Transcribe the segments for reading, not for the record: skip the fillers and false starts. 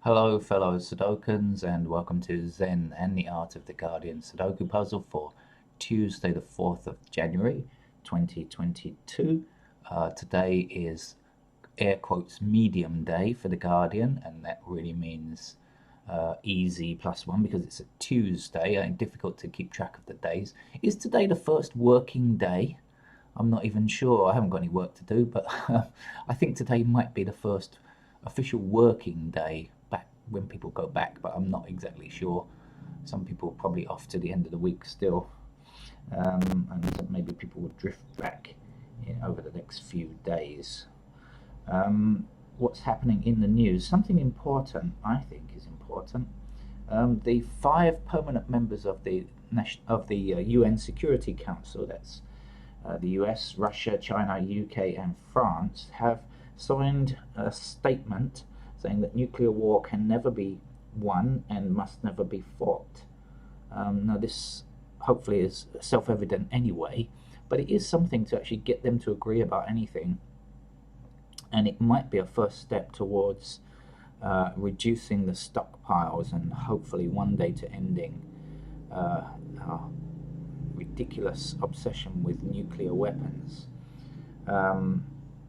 Hello, fellow Sudokans, and welcome to Zen and the Art of the Guardian Sudoku puzzle for Tuesday, the 4th of January 2022. Today is air quotes medium day for the Guardian, and that really means easy +1 because it's a Tuesday and difficult to keep track of the days. Is today the first working day? I'm not even sure. I haven't got any work to do, but I think today might be the first official working day back when people go back, but I'm not exactly sure. Some people are probably off to the end of the week still, and maybe people will drift back over the next few days. What's happening in the news? Something important, I think, is important. The five permanent members of the UN Security Council, that's the US, Russia, China, UK, and France, have signed a statement saying that nuclear war can never be won and must never be fought. Now, this hopefully is self evident anyway, but it is something to actually get them to agree about anything. And it might be a first step towards reducing the stockpiles and hopefully one day to ending our ridiculous obsession with nuclear weapons.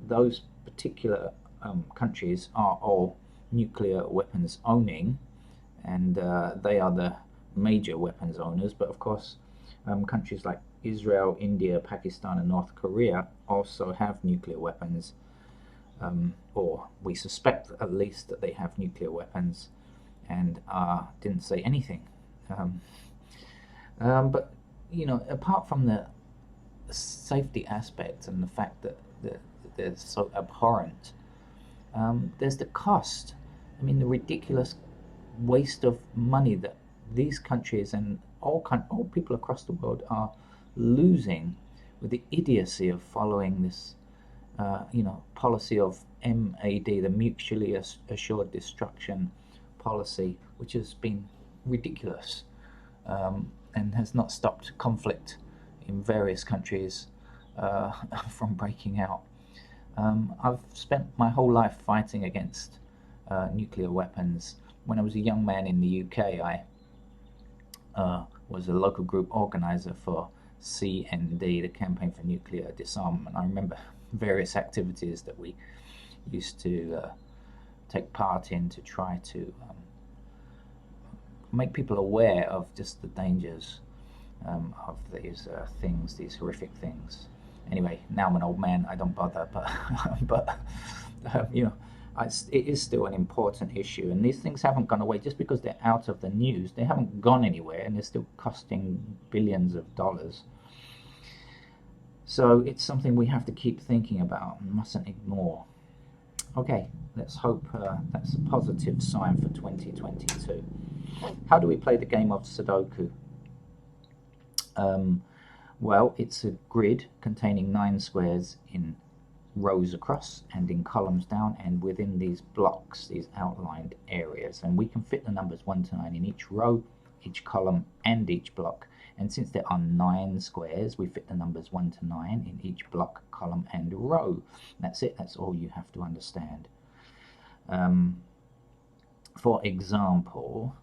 Those particular countries are all nuclear weapons owning, and they are the major weapons owners. But of course, countries like Israel, India, Pakistan, and North Korea also have nuclear weapons, or we suspect at least that they have nuclear weapons, and didn't say anything. But apart from the safety aspect and the fact that they're so abhorrent, there's the cost. I mean, the ridiculous waste of money that these countries and all people across the world are losing with the idiocy of following this, policy of MAD, the mutually assured destruction policy, which has been ridiculous. And has not stopped conflict in various countries from breaking out. I've spent my whole life fighting against nuclear weapons. When I was a young man in the UK, I was a local group organizer for CND, the Campaign for Nuclear Disarmament. I remember various activities that we used to take part in to try to make people aware of just the dangers of these things, these horrific things. Anyway, now I'm an old man, I don't bother, but it is still an important issue, and these things haven't gone away just because they're out of the news. They haven't gone anywhere, and they're still costing billions of dollars. So it's something we have to keep thinking about and mustn't ignore. Okay, let's hope that's a positive sign for 2022. How do we play the game of Sudoku? Well, it's a grid containing 9 squares in rows across and in columns down, and within these blocks, these outlined areas. And we can fit the numbers 1 to 9 in each row, each column, and each block. And since there are 9 squares, we fit the numbers 1 to 9 in each block, column, and row. That's it. That's all you have to understand. For example,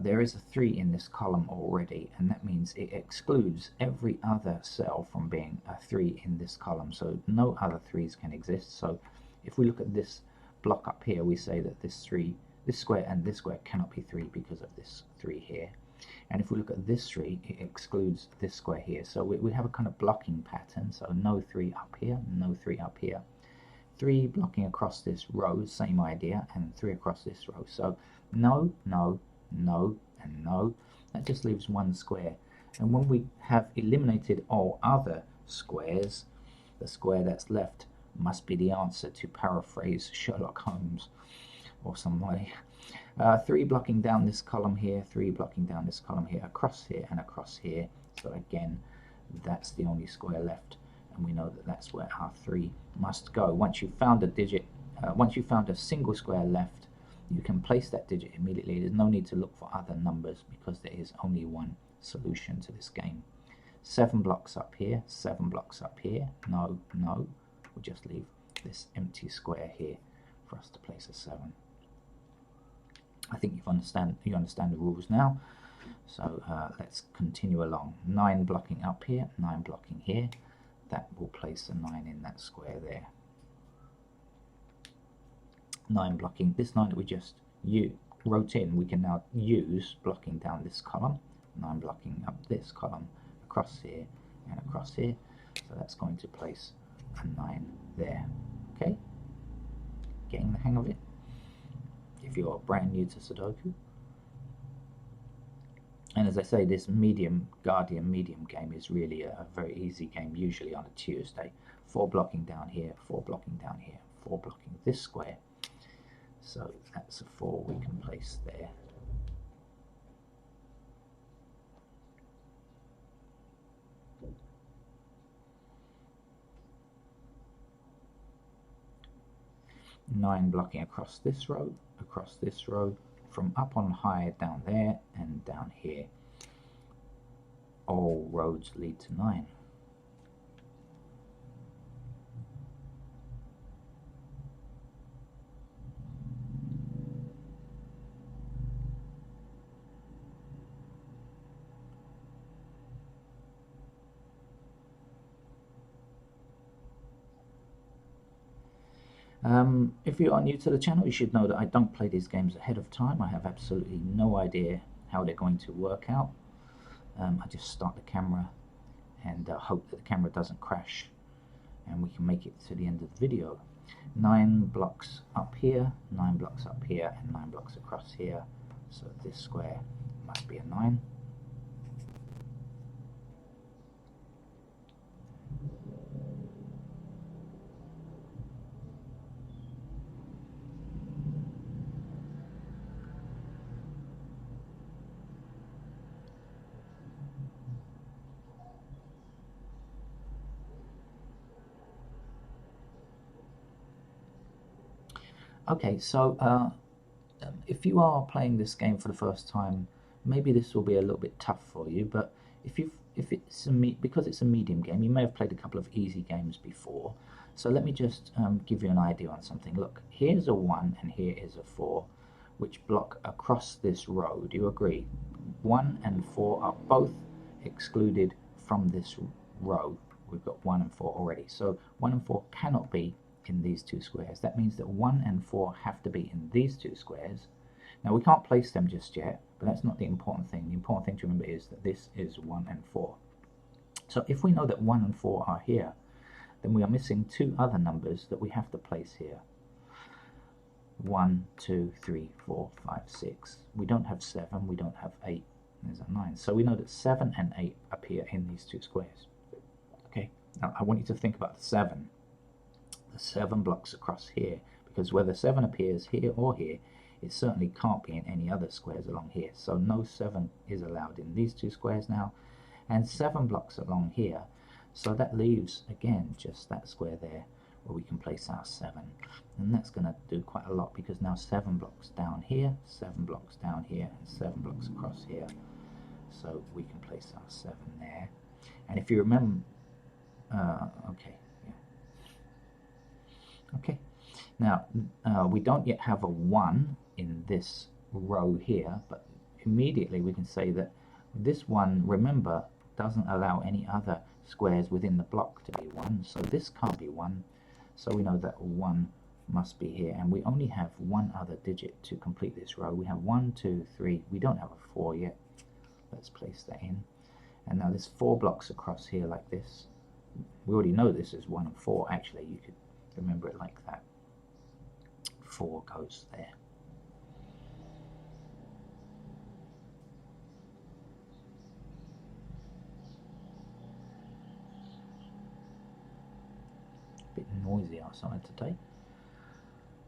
there is a 3 in this column already, and that means it excludes every other cell from being a 3 in this column, so no other 3's can exist. So if we look at this block up here, we say that this square and this square cannot be 3 because of this 3 here. And if we look at this 3, it excludes this square here. So we have a kind of blocking pattern, so no 3 up here, no 3 up here. 3 blocking across this row, same idea, and 3 across this row. So no, no, no, and no. That just leaves 1 square. And when we have eliminated all other squares, the square that's left must be the answer, to paraphrase Sherlock Holmes or somebody. 3 blocking down this column here, 3 blocking down this column here, across here and across here. So again, that's the only square left, and we know that that's where our 3 must go. Once you've found a digit, once you've found a single square left, you can place that digit immediately. There's no need to look for other numbers because there is only one solution to this game. 7 blocks up here, 7 blocks up here. No, no. We'll just leave this empty square here for us to place a 7. I think you understand the rules now. So let's continue along. 9 blocking up here, 9 blocking here. That will place a 9 in that square there. 9 blocking this 9 that we just wrote in, we can now use blocking down this column. 9 blocking up this column, across here and across here. So that's going to place a 9 there. Okay, getting the hang of it if you're brand new to Sudoku. And as I say, this Guardian medium game is really a very easy game, usually on a Tuesday. 4 blocking down here, 4 blocking down here, 4 blocking this square. So that's a 4 we can place there. Nine blocking across this row, from up on high down there and down here. All roads lead to 9. If you are new to the channel, you should know that I don't play these games ahead of time. I have absolutely no idea how they're going to work out. I just start the camera and hope that the camera doesn't crash and we can make it to the end of the video. 9 blocks up here, 9 blocks up here, and 9 blocks across here. So this square must be a 9. Okay, so if you are playing this game for the first time, maybe this will be a little bit tough for you. But because it's a medium game, you may have played a couple of easy games before. So let me just give you an idea on something. Look, here's a 1 and here is a 4, which block across this row. Do you agree? 1 and 4 are both excluded from this row. We've got 1 and 4 already. So 1 and 4 cannot be in these 2 squares. That means that 1 and 4 have to be in these 2 squares. Now we can't place them just yet, but that's not the important thing. The important thing to remember is that this is 1 and 4. So if we know that 1 and 4 are here, then we are missing 2 other numbers that we have to place here. 1, 2, 3, 4, 5, 6. We don't have 7, we don't have 8. There's a 9. So we know that 7 and 8 appear in these 2 squares. Okay, now I want you to think about 7. The 7 blocks across here, because whether 7 appears here or here, it certainly can't be in any other squares along here. So no 7 is allowed in these 2 squares now, and 7 blocks along here. So that leaves, again, just that square there where we can place our 7. And that's going to do quite a lot, because now 7 blocks down here, 7 blocks down here, and 7 blocks across here. So we can place our 7 there. And if you remember, okay. Okay, now we don't yet have a 1 in this row here, but immediately we can say that this 1, remember, doesn't allow any other squares within the block to be 1, so this can't be 1, so we know that 1 must be here, and we only have 1 other digit to complete this row. We have 1, 2, 3, we don't have a 4 yet. Let's place that in, and now there's 4 blocks across here like this. We already know this is 1 and 4, actually. You could remember it like that. 4 goes there. A bit noisy outside today.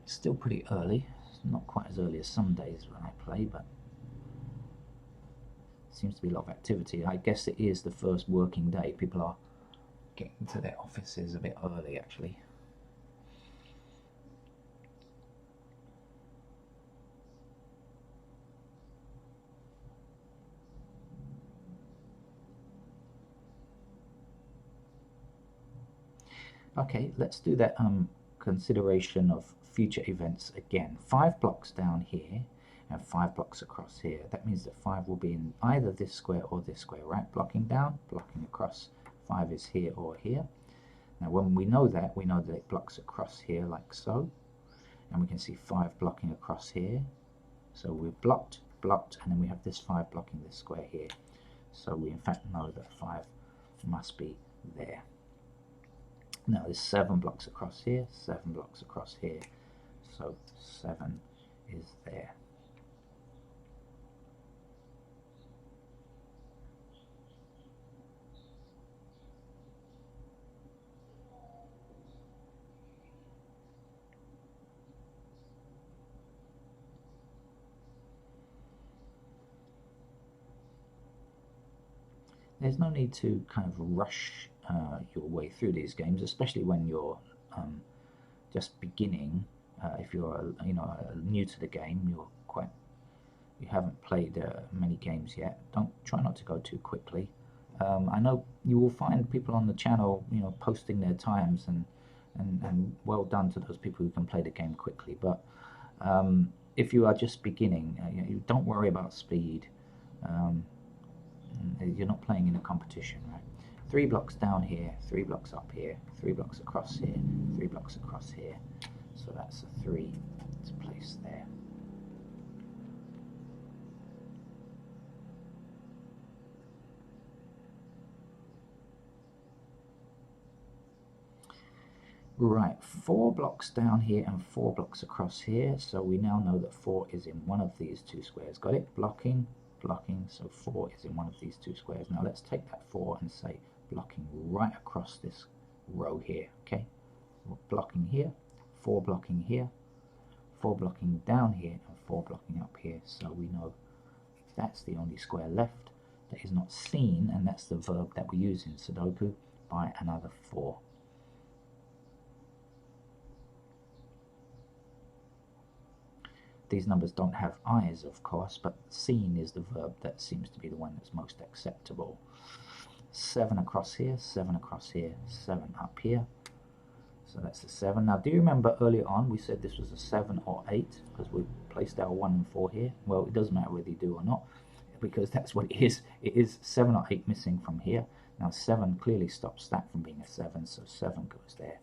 It's still pretty early. It's not quite as early as some days when I play, but seems to be a lot of activity. I guess it is the first working day. People are getting to their offices a bit early, actually. Okay, let's do that consideration of future events again. 5 blocks down here, and 5 blocks across here. That means that 5 will be in either this square or this square, right? Blocking down, blocking across. 5 is here or here. Now when we know that it blocks across here like so, and we can see 5 blocking across here. So we've blocked, and then we have this 5 blocking this square here. So we in fact know that 5 must be there. Now there's 7 blocks across here, 7 blocks across here. So 7 is there. There's no need to kind of rush your way through these games, especially when you're just beginning. If you're new to the game, you haven't played many games yet. Try not to go too quickly. I know you will find people on the channel, posting their times, and well done to those people who can play the game quickly. But if you are just beginning, you don't worry about speed. You're not playing in a competition, right? 3 blocks down here, 3 blocks up here, 3 blocks across here, 3 blocks across here. So that's a 3 to place there. Right, 4 blocks down here and 4 blocks across here. So we now know that 4 is in one of these 2 squares. Got it? Blocking, blocking. So 4 is in one of these 2 squares. Now let's take that 4 and say blocking right across this row here. Okay, blocking here, 4 blocking here, 4 blocking down here, and 4 blocking up here. So we know that's the only square left that is not seen, and that's the verb that we use in Sudoku, by another 4. These numbers don't have eyes, of course, but seen is the verb that seems to be the one that's most acceptable. 7 across here, 7 across here, 7 up here. So that's a 7. Now, do you remember earlier on we said this was a 7 or 8 because we placed our 1 and 4 here? Well, it doesn't matter whether you do or not because that's what it is. It is 7 or 8 missing from here. Now, 7 clearly stops that from being a 7, so 7 goes there,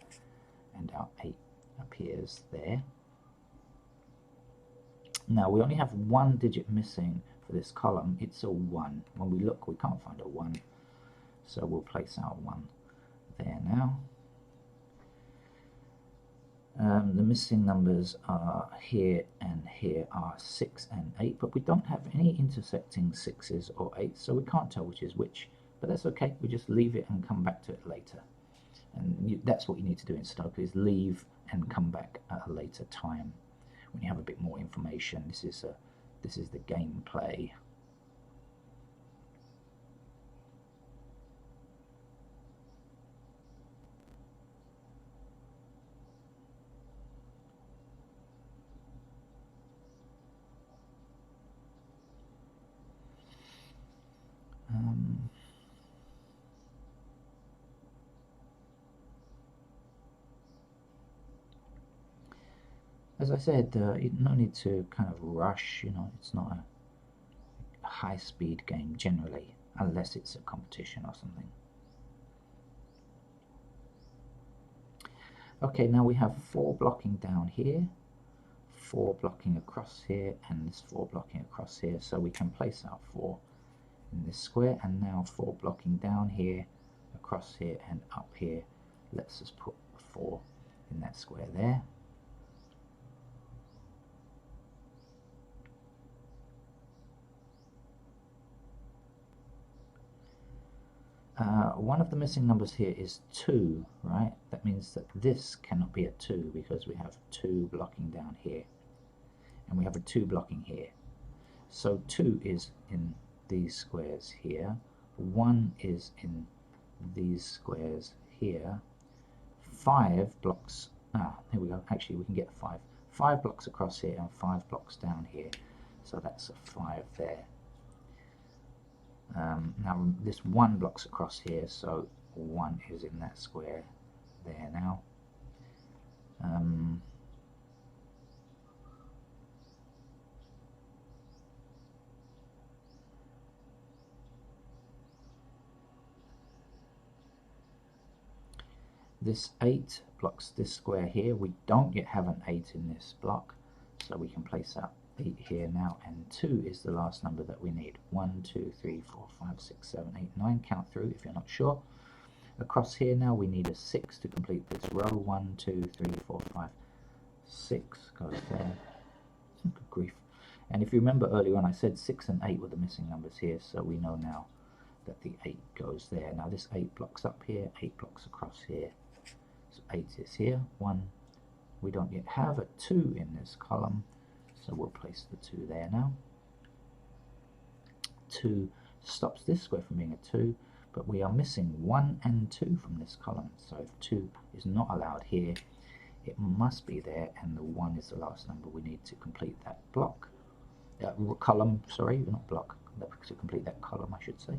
and our 8 appears there. Now, we only have 1 digit missing for this column. It's a 1. When we look, we can't find a 1. So we'll place our 1 there now. The missing numbers are here and here are 6 and 8, but we don't have any intersecting 6s or 8s, so we can't tell which is which. But that's okay. We just leave it and come back to it later. And that's what you need to do in Sudoku, is leave and come back at a later time when you have a bit more information. This is the gameplay. As I said, no need to kind of rush. It's not a high-speed game generally, unless it's a competition or something. Okay, now we have 4 blocking down here, 4 blocking across here, and this 4 blocking across here. So we can place our 4 in this square, and now 4 blocking down here, across here, and up here. Let's just put 4 in that square there. One of the missing numbers here is 2, right? That means that this cannot be a 2 because we have 2 blocking down here and we have a 2 blocking here. So 2 is in these squares here, 1 is in these squares here, 5 blocks, here we go, actually we can get 5. 5 blocks across here and 5 blocks down here, so that's a 5 there. Now this 1 blocks across here, so 1 is in that square there now. This 8 blocks this square here. We don't yet have an 8 in this block, so we can place our 8 here now, and 2 is the last number that we need. 1, 2, 3, 4, 5, 6, 7, 8, 9. Count through if you're not sure. Across here now we need a 6 to complete this row. 1, 2, 3, 4, 5, 6 goes there. Good grief. And if you remember earlier on, I said 6 and 8 were the missing numbers here, so we know now that the 8 goes there. Now this 8 blocks up here, 8 blocks across here. So 8 is here. 1, we don't yet have a 2 in this column, so we'll place the 2 there now. 2 stops this square from being a 2, but we are missing 1 and 2 from this column. So if 2 is not allowed here, it must be there, and the 1 is the last number we need to complete that block. Column, sorry, not block, to complete that column, I should say.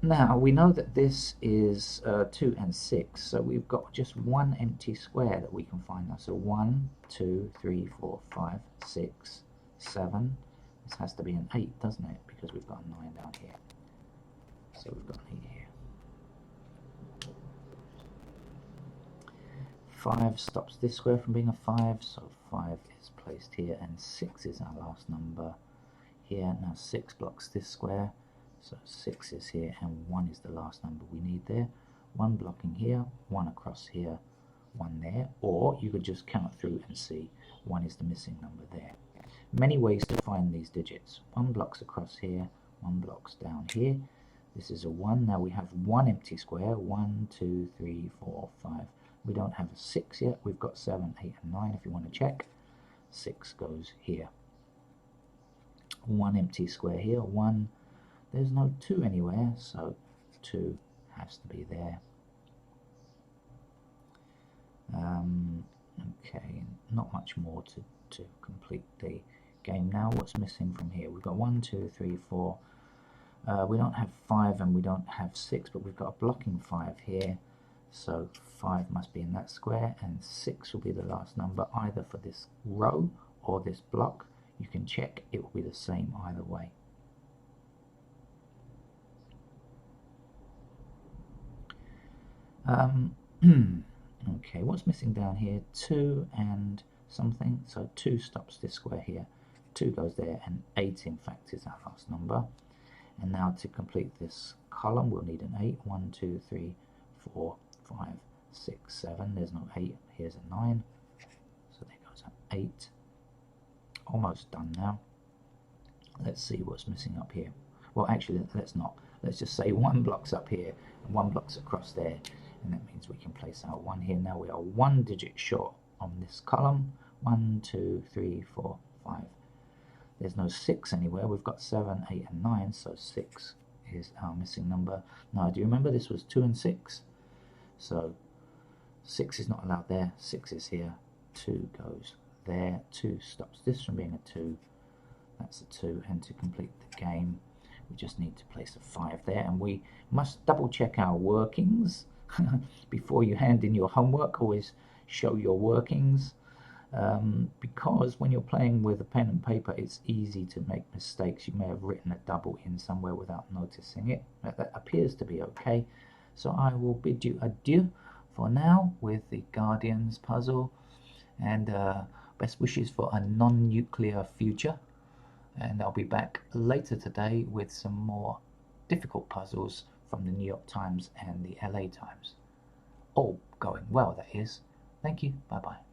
Now we know that this is 2 and 6, so we've got just one empty square that we can find now. So 1, 2, 3, 4, 5, 6, 7. This has to be an 8, doesn't it? Because we've got a 9 down here. So we've got an 8 here. 5 stops this square from being a 5, so 5 is placed here, and 6 is our last number here. Now 6 blocks this square, so 6 is here, and 1 is the last number we need there. 1 blocking here, 1 across here, 1 there, or you could just count through and see 1 is the missing number there. Many ways to find these digits. 1 blocks across here, 1 blocks down here. This is a 1. Now we have one empty square. 1, 2, 3, 4, 5. We don't have a 6 yet. We've got 7, 8, and 9 if you want to check. 6 goes here. 1 empty square here. 1. There's no 2 anywhere, so 2 has to be there. Okay, not much more to complete the game now. What's missing from here? We've got 1, 2, 3, 4. We don't have 5 and we don't have 6, but we've got a blocking 5 here. So 5 must be in that square, and 6 will be the last number either for this row or this block. You can check, it will be the same either way. Okay, what's missing down here? 2 and something, so 2 stops this square here, 2 goes there, and 8 in fact is our last number. And now to complete this column we'll need an 8. 1, 2, 3, 4, 5, 6, 7. There's no 8. Here's a 9. So there goes an 8. Almost done now. Let's see what's missing up here. Well, actually, let's not. Let's just say 1 block's up here and 1 block's across there. And that means we can place our 1 here. Now we are 1 digit short on this column. 1, 2, 3, 4, 5. There's no 6 anywhere. We've got 7, 8, and 9. So 6 is our missing number. Now, do you remember this was 2 and 6? So 6 is not allowed there, 6 is here, 2 goes there, 2 stops this from being a 2, that's a 2, and to complete the game we just need to place a 5 there, and we must double check our workings before you hand in your homework. Always show your workings, because when you're playing with a pen and paper it's easy to make mistakes. You may have written a double in somewhere without noticing it. That appears to be okay. So I will bid you adieu for now with the Guardians puzzle, and best wishes for a non-nuclear future. And I'll be back later today with some more difficult puzzles from the New York Times and the LA Times. All going well, that is. Thank you. Bye-bye.